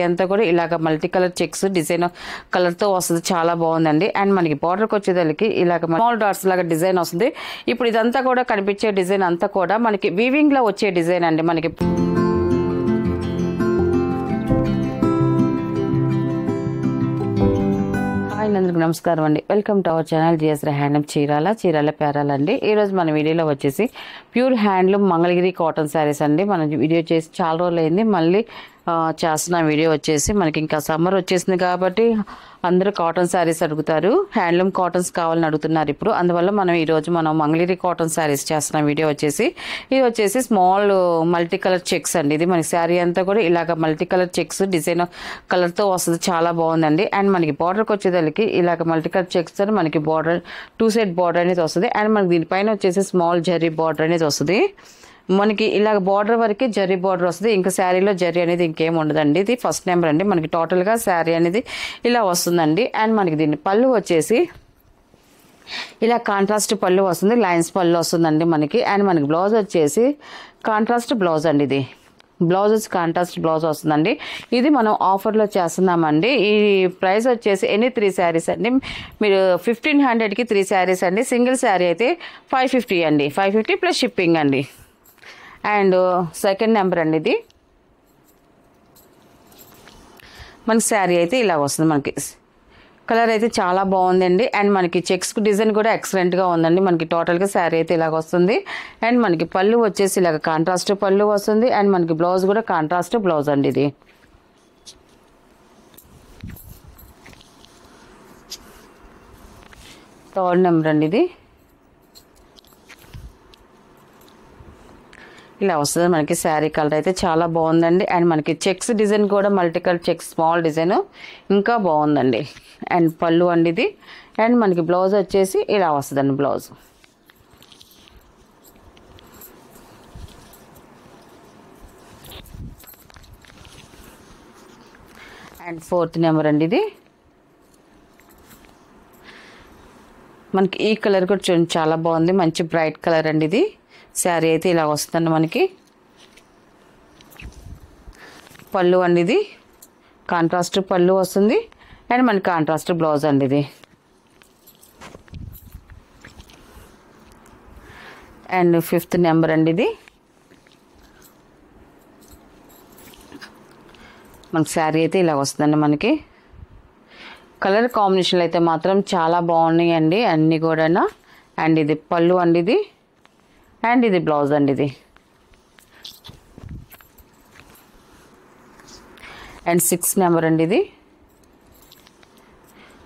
అంతా కూడా ఇలాగ multi colour checks design colour తో వస్తుంది. చాలా బాగుందండి. అండ్ మనకి బార్డర్ కి వచ్చేదానికి ఇలాగ స్మాల్ డాట్స్ లాగా డిజైన్ వస్తుంది. ఇప్పుడు ఇదంతా కూడా కనిపించే డిజైన్ అంతా కూడా మనకి వీవింగ్ లో వచ్చే డిజైన్ అండి. మనకి అందరికి నమస్కారం అండి. Welcome to our channel G S handloom Chirala పేరాలండి. ఈ రోజు మన వీడియోలో వచ్చేసి pure handloom Mangalagiri cotton sarees అండి. మనం వీడియో చేసి చాలా రోజులు అయింది. మళ్ళీ చేస్తున్న వీడియో వచ్చేసి మనకి ఇంకా సమ్మర్ వచ్చేసింది కాబట్టి అందరూ కాటన్ శారీస్ అడుగుతారు. హ్యాండ్లూమ్ కాటన్స్ కావాలని అడుగుతున్నారు ఇప్పుడు. అందువల్ల మనం మంగళగిరి కాటన్ శారీస్ చేస్తున్న వీడియో వచ్చేసి ఇది వచ్చేసి స్మాల్ మల్టీ కలర్ చెక్స్ అండి. ఇది మనకి శారీ అంతా కూడా ఇలాగ multi colour checks design colour తో వస్తుంది. చాలా బాగుందండి. అండ్ మనకి బార్డర్కి వచ్చేదానికి ఇలాగ మల్టీ కలర్ చెక్స్ తో మనకి బార్డర్ 2 సైడ్ బార్డర్ అనేది వస్తుంది. అండ్ మనకి దీనిపైన వచ్చేసి స్మాల్ జరీ బార్డర్ అనేది వస్తుంది. మనకి ఇలాగ బార్డర్ వరకు జరీ బార్డర్ వస్తుంది. ఇంకా శారీలో జరీ అనేది ఇంకేం ఉండదండి. ఇది ఫస్ట్ నెంబర్ అండి. మనకి టోటల్ గా శారీ అనేది ఇలా వస్తుందండి. అండ్ మనకి దీని పళ్ళు వచ్చేసి ఇలా కాంట్రాస్ట్ పళ్ళు వస్తుంది. లైన్స్ పళ్ళు వస్తుందండి మనకి. అండ్ మనకి బ్లౌజ్ వచ్చేసి కాంట్రాస్ట్ బ్లౌజ్ అండి. ఇది బ్లౌజ్ వచ్చి కాంట్రాస్ట్ బ్లౌజ్ వస్తుందండి. ఇది మనం ఆఫర్లో చేస్తున్నామండి. ఈ ప్రైస్ వచ్చేసి ఎనీ 3 శారీస్ అండి. మీరు 1500కి 3 శారీస్ అండి. సింగిల్ శారీ అయితే 550 అండి. 550 ప్లస్ షిప్పింగ్ అండి. అండ్ సెకండ్ నెంబర్ అండి. ఇది మనకి శారీ అయితే ఇలా వస్తుంది. మనకి కలర్ అయితే చాలా బాగుందండి. అండ్ మనకి చెక్స్ డిజైన్ కూడా ఎక్సలెంట్గా ఉందండి. మనకి టోటల్గా శారీ అయితే ఇలాగ వస్తుంది. అండ్ మనకి పళ్ళు వచ్చేసి ఇలాగ కాంట్రాస్ట్ పళ్ళు వస్తుంది. అండ్ మనకి బ్లౌజ్ కూడా కాంట్రాస్ట్ బ్లౌజ్ అండి. ఇది థర్డ్ నెంబర్ అండి. ఇది ఇలా వస్తుంది. మనకి శారీ కలర్ అయితే చాలా బాగుందండి. అండ్ మనకి చెక్స్ డిజైన్ కూడా multi colour checks small design ఇంకా బాగుందండి. అండ్ పళ్ళు అండి ఇది. అండ్ మనకి బ్లౌజ్ వచ్చేసి ఇలా వస్తుందండి. బ్లౌజ్ అండ్ ఫోర్త్ నెంబర్ అండి. ఇది మనకి ఈ కలర్ కూడా చూడండి చాలా బాగుంది. మంచి బ్రైట్ కలర్ అండి. ఇది శారీ అయితే ఇలా వస్తుందండి. మనకి పళ్ళు అండి. ఇది కాంట్రాస్ట్ పళ్ళు వస్తుంది. అండ్ మనకి కాంట్రాస్ట్ బ్లౌజ్ అండి. ఇది అండ్ ఫిఫ్త్ నెంబర్ అండి. ఇది మనకి శారీ అయితే ఇలా వస్తుందండి. మనకి కలర్ కాంబినేషన్లు అయితే మాత్రం చాలా బాగున్నాయండి అన్నీ కూడా. అండ్ ఇది పళ్ళు అండి. ఇది అండ్ ఇది బ్లౌజ్ అండి. ఇది అండ్ 6 నెంబర్ అండి. ఇది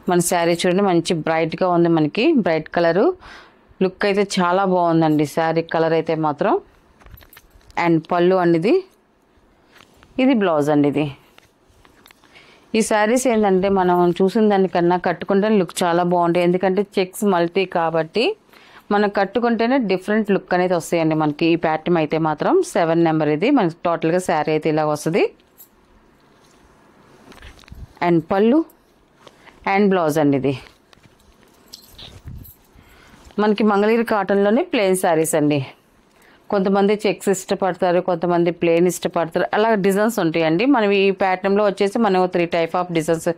మన శారీ చూడండి మంచి బ్రైట్గా ఉంది. మనకి బ్రైట్ కలరు లుక్ అయితే చాలా బాగుందండి శారీ కలర్ అయితే మాత్రం. అండ్ పళ్ళు అండి. ఇది బ్లౌజ్ అండి. ఇది ఈ శారీస్ ఏంటంటే మనం చూసిన దానికన్నా కట్టుకుంటే లుక్ చాలా బాగుంటాయి. ఎందుకంటే చెక్స్ మల్టీ కాబట్టి మనం కట్టుకుంటేనే డిఫరెంట్ లుక్ అనేది వస్తాయండి మనకి. ఈ ప్యాటర్న్ అయితే మాత్రం 7 నెంబర్. ఇది మనకి టోటల్గా శారీ అయితే ఇలా వస్తుంది. అండ్ పళ్ళు అండ్ బ్లౌజ్ అండి. ఇది మనకి మంగళగిరి కాటన్లోనే ప్లెయిన్ శారీస్ అండి. కొంతమంది చెక్స్ ఇష్టపడతారు, కొంతమంది ప్లెయిన్ ఇష్టపడతారు. అలా డిజైన్స్ ఉంటాయండి. మనం ఈ ప్యాటర్న్లో వచ్చేసి మనం 3 టైప్ ఆఫ్ డిజైన్స్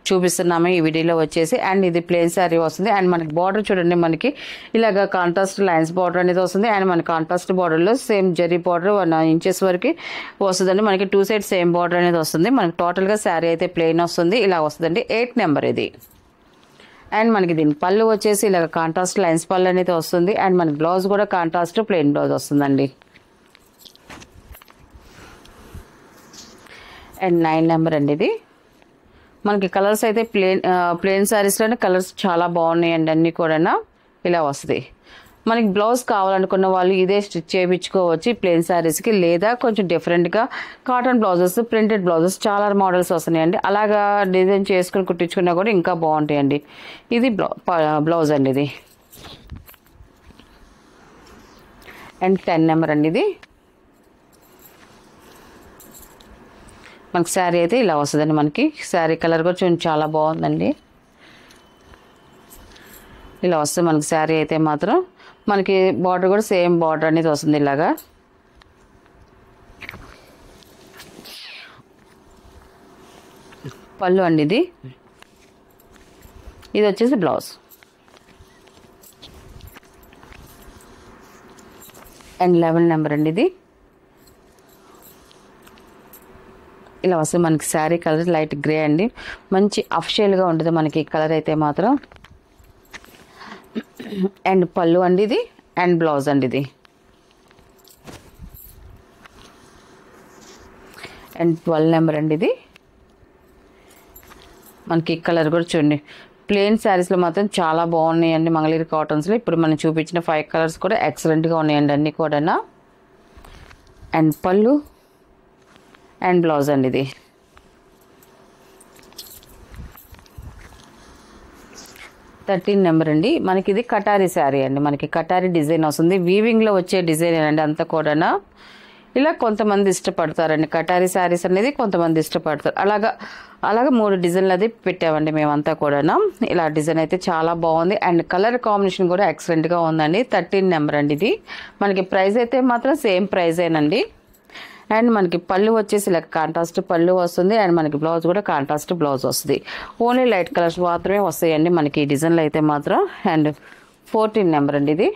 చూపిస్తున్నాము ఈ వీడియోలో వచ్చేసి. అండ్ ఇది ప్లెయిన్ శారీ వస్తుంది. అండ్ మనకి బార్డర్ చూడండి మనకి ఇలాగ కాంట్రాస్ట్ లైన్స్ బార్డర్ అనేది వస్తుంది. అండ్ మన కాంట్రాస్ట్ బార్డర్లో సేమ్ జరీ బార్డర్ 1 ఇంచెస్ వరకు వస్తుందండి. మనకి 2 సైడ్ సేమ్ బార్డర్ అనేది వస్తుంది. మనకి టోటల్గా శారీ అయితే ప్లెయిన్ వస్తుంది. ఇలా వస్తుందండి. 8 నెంబర్ ఇది. అండ్ మనకి దీని పళ్ళు వచ్చేసి ఇలాగ కాంట్రాస్ట్ లైన్స్ పళ్ళు అనేది వస్తుంది. అండ్ మనకి బ్లౌజ్ కూడా కాంట్రాస్ట్ ప్లెయిన్ బ్లౌజ్ వస్తుందండి. అండ్ 9 నెంబర్ అండి. ఇది మనకి కలర్స్ అయితే ప్లెయిన్ శారీస్లోనే కలర్స్ చాలా బాగున్నాయండి. అన్నీ కూడా ఇలా వస్తుంది. మనకి బ్లౌజ్ కావాలనుకున్న వాళ్ళు ఇదే స్టిచ్ చేయించుకోవచ్చు ప్లెయిన్ శారీస్కి. లేదా కొంచెం డిఫరెంట్గా కాటన్ బ్లౌజెస్, ప్రింటెడ్ బ్లౌజెస్ చాలా మోడల్స్ వస్తున్నాయండి. అలాగా డిజైన్ చేసుకుని కుట్టించుకున్నా కూడా ఇంకా బాగుంటాయండి. ఇది బ్లౌజ్ అండి. ఇది అండ్ 10 నెంబర్ అండి. ఇది మనకి శారీ అయితే ఇలా వస్తుందండి. మనకి శారీ కలర్ కూడా చూడండి చాలా బాగుందండి. ఇలా వస్తుంది మనకి శారీ అయితే మాత్రం. మనకి బార్డర్ కూడా సేమ్ బార్డర్ అనేది వస్తుంది ఇలాగా. పళ్ళు అండి ఇది. ఇది వచ్చేసి బ్లౌజ్. అండ్ 11 నెంబర్ అండి ఇది. ఇలా వస్తుంది మనకి శారీ కలర్ లైట్ గ్రే అండి. మంచి అఫిషియల్గా ఉంటుంది మనకి కలర్ అయితే మాత్రం. అండ్ పళ్ళు అండి ఇది. అండ్ బ్లౌజ్ అండి ఇది. అండ్ 12 నెంబర్ అండి ఇది. మనకి కలర్ కూడా చూడండి. ప్లెయిన్ శారీస్లో మాత్రం చాలా బాగున్నాయండి మంగళగిరి కాటన్స్లో. ఇప్పుడు మనం చూపించిన 5 కలర్స్ కూడా ఎక్సలెంట్గా ఉన్నాయండి అన్నీ కూడా. అండ్ పళ్ళు అండ్ బ్లౌజ్ అండి ఇది. థర్టీన్ నెంబర్ అండి. మనకి ఇది కటారీ శారీ అండి. మనకి కటారీ డిజైన్ వస్తుంది. వీవింగ్లో వచ్చే డిజైన్ అండి అంతా కూడా. ఇలా కొంతమంది ఇష్టపడతారండి కటారీ శారీస్ అనేది, కొంతమంది ఇష్టపడతారు. అలాగా 3 డిజైన్లు అది పెట్టామండి మేమంతా కూడా. ఇలా డిజైన్ అయితే చాలా బాగుంది. అండ్ కలర్ కాంబినేషన్ కూడా ఎక్సలెంట్గా ఉందండి. 13 నెంబర్ అండి ఇది. మనకి ప్రైస్ అయితే మాత్రం సేమ్ ప్రైజేనండి. అండ్ మనకి పళ్ళు వచ్చేసి ఇలా కాంట్రాస్ట్ పళ్ళు వస్తుంది. అండ్ మనకి బ్లౌజ్ కూడా కాంట్రాస్ట్ బ్లౌజ్ వస్తుంది. ఓన్లీ లైట్ కలర్స్ మాత్రమే వస్తాయండి మనకి ఈ డిజైన్లు అయితే మాత్రం. అండ్ 14 నెంబర్ అండి ఇది.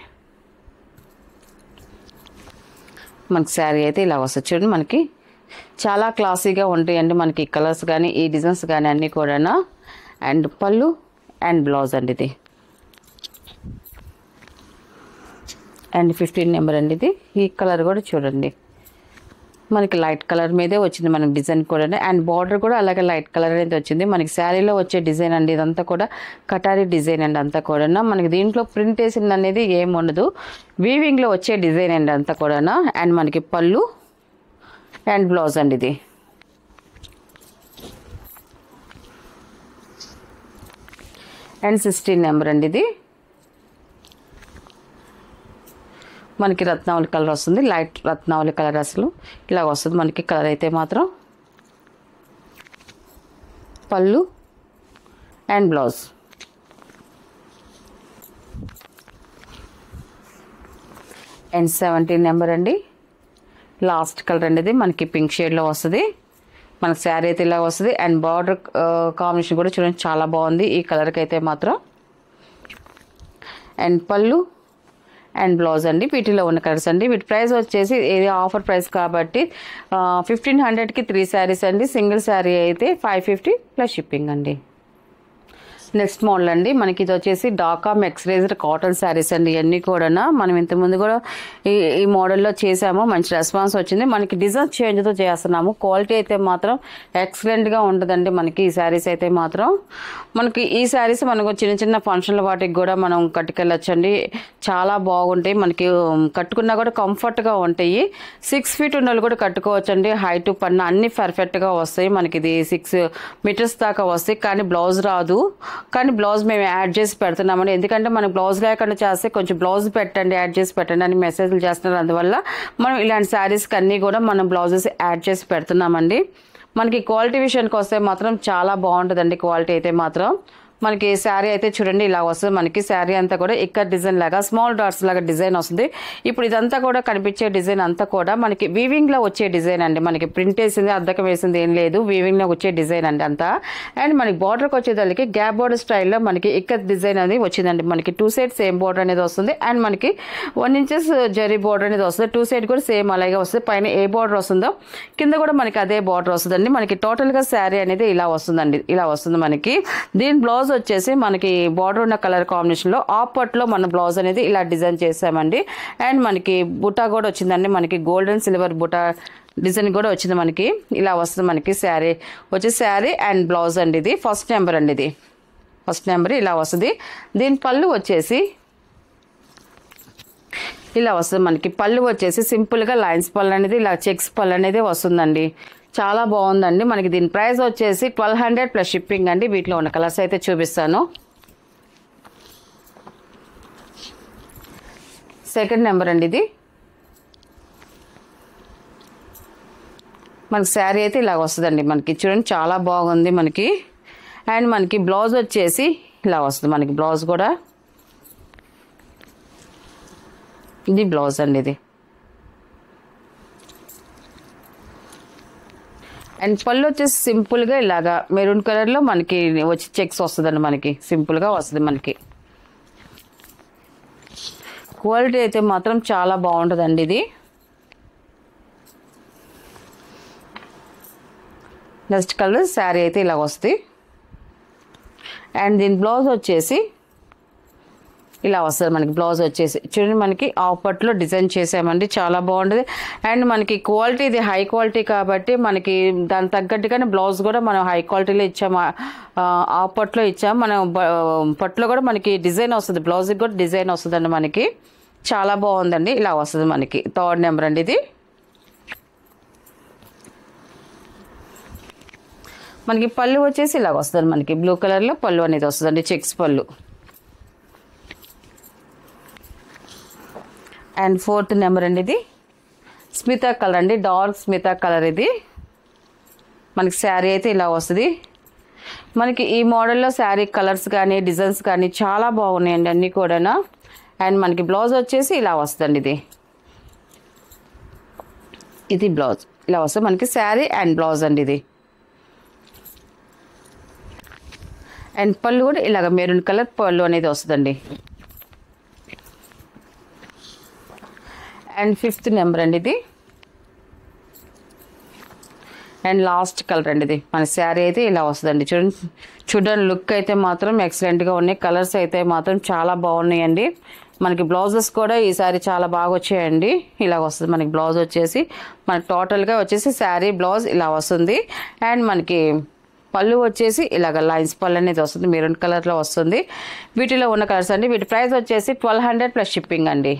మనకి శారీ అయితే ఇలా వస్తుంది చూడండి. మనకి చాలా క్లాసీగా ఉంటాయండి మనకి కలర్స్ కానీ ఈ డిజైన్స్ కానీ అన్నీ కూడా. అండ్ పళ్ళు అండ్ బ్లౌజ్ అండి ఇది. అండ్ 15 నెంబర్ అండి ఇది. ఈ కలర్ కూడా చూడండి మనకి లైట్ కలర్ మీదే వచ్చింది మనకి డిజైన్ కూడా. అండ్ బార్డర్ కూడా అలాగే లైట్ కలర్ అనేది వచ్చింది. మనకి శారీలో వచ్చే డిజైన్ అండి ఇదంతా కూడా. కటారీ డిజైన్ అండి అంతా కూడా. మనకి దీంట్లో ప్రింట్ వేసింది అనేది ఏం ఉండదు. వీవింగ్లో వచ్చే డిజైన్ అండి అంతా కూడా. అండ్ మనకి పళ్ళు అండ్ బ్లౌజ్ అండి ఇది. అండ్ 16 నెంబర్ అండి ఇది. మనకి రత్నావళి కలర్ వస్తుంది. లైట్ రత్నావళి కలర్ అసలు ఇలా వస్తుంది మనకి కలర్ అయితే మాత్రం. పళ్ళు అండ్ బ్లౌజ్. అండ్ 17 నెంబర్ అండి. లాస్ట్ కలర్ అండి ఇది. మనకి పింక్ షేడ్లో వస్తుంది. మనకి శారీ అయితే ఇలా వస్తుంది. అండ్ బార్డర్ కాంబినేషన్ కూడా చూడండి చాలా బాగుంది ఈ కలర్కి అయితే మాత్రం. అండ్ పళ్ళు అండ్ బ్లౌజ్ అండి. వీటిలో ఉన్న కలర్స్ అండి. వీటి ప్రైస్ వచ్చేసి ఇది ఆఫర్ ప్రైస్ కాబట్టి 1500కి 3 శారీస్ అండి. సింగిల్ శారీ అయితే 550 ప్లస్ షిప్పింగ్ అండి. నెక్స్ట్ మోడల్ అండి. మనకి ఇది వచ్చేసి డాకా మెక్స్రైజ్డ్ కాటన్ శారీస్ అండి. ఇవన్నీ కూడా మనం ఇంతకుముందు కూడా ఈ మోడల్లో చేసాము. మంచి రెస్పాన్స్ వచ్చింది. మనకి డిజైన్ చేంజ్తో చేస్తున్నాము. క్వాలిటీ అయితే మాత్రం ఎక్సలెంట్గా ఉంటుందండి మనకి ఈ శారీస్ అయితే మాత్రం. మనకి ఈ శారీస్ మనకు చిన్న చిన్న ఫంక్షన్ల వాటికి కూడా మనం కట్టుకెళ్ళొచ్చండి. చాలా బాగుంటాయి. మనకి కట్టుకున్నా కూడా కంఫర్ట్గా ఉంటాయి. 6 ఫీట్ ఉన్న వాళ్ళు కూడా కట్టుకోవచ్చండి. హైట్ పన్న అన్ని పర్ఫెక్ట్గా వస్తాయి. మనకి ఇది 6 మీటర్స్ దాకా వస్తాయి. కానీ బ్లౌజ్ రాదు. కానీ బ్లౌజ్ మేము యాడ్ చేసి పెడుతున్నామండి. ఎందుకంటే మనకు బ్లౌజ్ లేకుండా చేస్తే కొంచెం బ్లౌజ్ పెట్టండి, యాడ్ చేసి పెట్టండి అని మెసేజ్లు చేస్తున్నారు. అందువల్ల మనం ఇలాంటి శారీస్కి అన్నీ కూడా మనం బ్లౌజెస్ యాడ్ చేసి పెడుతున్నామండి. మనకి క్వాలిటీ విషయానికి వస్తే మాత్రం చాలా బాగుంటుందండి. క్వాలిటీ అయితే మాత్రం మనకి శారీ అయితే చూడండి ఇలా వస్తుంది. మనకి శారీ అంతా కూడా ఇక్కడ డిజైన్ లాగా స్మాల్ డాట్స్ లాగా డిజైన్ వస్తుంది. ఇప్పుడు ఇదంతా కూడా కనిపించే డిజైన్ అంతా కూడా మనకి వీవింగ్లో వచ్చే డిజైన్ అండి. మనకి ప్రింట్ వేసింది అద్దకం వేసింది ఏం లేదు. వీవింగ్లో వచ్చే డిజైన్ అండి అంతా. అండ్ మనకి బార్డర్కి వచ్చేదానికి గ్యాప్ బార్డర్ స్టైల్లో మనకి ఇక్కడ డిజైన్ అనేది వచ్చిందండి. మనకి 2 సైడ్ సేమ్ బార్డర్ అనేది వస్తుంది. అండ్ మనకి 1 ఇంచెస్ జరీ బార్డర్ అనేది వస్తుంది. 2 సైడ్ కూడా సేమ్ అలాగే వస్తుంది. పైన ఏ బార్డర్ వస్తుందో కింద కూడా మనకి అదే బార్డర్ వస్తుందండి. మనకి టోటల్గా శారీ అనేది ఇలా వస్తుందండి. ఇలా వస్తుంది మనకి. దీని బ్లౌజ్ వచ్చేసి మనకి బార్డర్ ఉన్న కలర్ కాంబినేషన్లో ఆపట్లో మన బ్లౌజ్ అనేది ఇలా డిజైన్ చేసామండి. అండ్ మనకి బుటా కూడా వచ్చిందండి. మనకి గోల్డెన్ సిల్వర్ బుటా డిజైన్ కూడా వచ్చింది. మనకి ఇలా వస్తుంది మనకి శారీ వచ్చి శారీ అండ్ బ్లౌజ్ అండి ఇది. ఫస్ట్ నెంబర్ అండి ఇది. ఫస్ట్ నెంబర్ ఇలా వస్తుంది. దీని పళ్ళు వచ్చేసి ఇలా వస్తుంది. మనకి పళ్ళు వచ్చేసి సింపుల్గా లైన్స్ పళ్ళు అనేది ఇలా చెక్స్ పళ్ళు అనేది వస్తుందండి. చాలా బాగుందండి. మనకి దీని ప్రైస్ వచ్చేసి 1200 ప్లస్ షిప్పింగ్ అండి. వీటిలో ఉన్న కలర్స్ అయితే చూపిస్తాను. సెకండ్ నెంబర్ అండి ఇది. మనకి శారీ అయితే ఇలా వస్తుందండి. మనకి చూడండి చాలా బాగుంది మనకి. అండ్ మనకి బ్లౌజ్ వచ్చేసి ఇలా వస్తుంది. మనకి బ్లౌజ్ కూడా ఇది బ్లౌజ్ అండి ఇది. అండ్ పళ్ళు వచ్చేసి సింపుల్గా ఇలాగా మెరూన్ కలర్లో మనకి వచ్చి చెక్స్ వస్తుందండి. మనకి సింపుల్గా వస్తుంది. మనకి క్వాలిటీ అయితే మాత్రం చాలా బాగుంటుందండి. ఇది నెక్స్ట్ కలర్ శారీ అయితే ఇలా వస్తుంది. అండ్ దీని బ్లౌజ్ వచ్చేసి ఇలా వస్తుంది. మనకి బ్లౌజ్ వచ్చేసి చూడండి, మనకి ఆపట్లో డిజైన్ చేసామండి. చాలా బాగుంటుంది. అండ్ మనకి క్వాలిటీ ఇది హై క్వాలిటీ కాబట్టి మనకి దాని తగ్గట్టుగానే బ్లౌజ్ కూడా మనం హై క్వాలిటీలో ఇచ్చాము. ఆపట్లో ఇచ్చాము. మనం పట్లో కూడా మనకి డిజైన్ వస్తుంది. బ్లౌజ్కి కూడా డిజైన్ వస్తుందండి. మనకి చాలా బాగుందండి. ఇలా వస్తుంది. మనకి 3rd నెంబర్ అండి. ఇది మనకి పళ్ళు వచ్చేసి ఇలా వస్తుంది. మనకి బ్లూ కలర్లో పళ్ళు అనేది వస్తుందండి. చెక్స్ పళ్ళు. అండ్ 4th నెంబర్ అండి. ఇది స్మితా కలర్ అండి. Dark Smita colour. ఇది మనకి శారీ అయితే ఇలా వస్తుంది. మనకి ఈ మోడల్లో శారీ కలర్స్ కానీ డిజైన్స్ కానీ చాలా బాగున్నాయండి అన్నీ కూడా. అండ్ మనకి బ్లౌజ్ వచ్చేసి ఇలా వస్తుందండి. ఇది బ్లౌజ్ ఇలా వస్తుంది. మనకి శారీ అండ్ బ్లౌజ్ అండి. ఇది అండ్ పళ్ళు కూడా ఇలాగ మెరూన్ కలర్ పళ్ళు అనేది వస్తుందండి. అండ్ 5th నెంబర్ అండి. ఇది అండ్ లాస్ట్ కలర్ అండి. ఇది మన శారీ అయితే ఇలా వస్తుందండి. చూడండి లుక్ అయితే మాత్రం ఎక్సలెంట్గా ఉన్నాయి. కలర్స్ అయితే మాత్రం చాలా బాగున్నాయండి. మనకి బ్లౌజెస్ కూడా ఈసారి చాలా బాగా వచ్చాయండి. ఇలా వస్తుంది. మనకి బ్లౌజ్ వచ్చేసి మనకి టోటల్గా వచ్చేసి శారీ బ్లౌజ్ ఇలా వస్తుంది. అండ్ మనకి పళ్ళు వచ్చేసి ఇలాగ లైన్స్ పళ్ళు అనేది వస్తుంది. మెరూన్ కలర్లో వస్తుంది. వీటిలో ఉన్న కలర్స్ అండి. వీటి ప్రైస్ వచ్చేసి 1200 ప్లస్ షిప్పింగ్ అండి.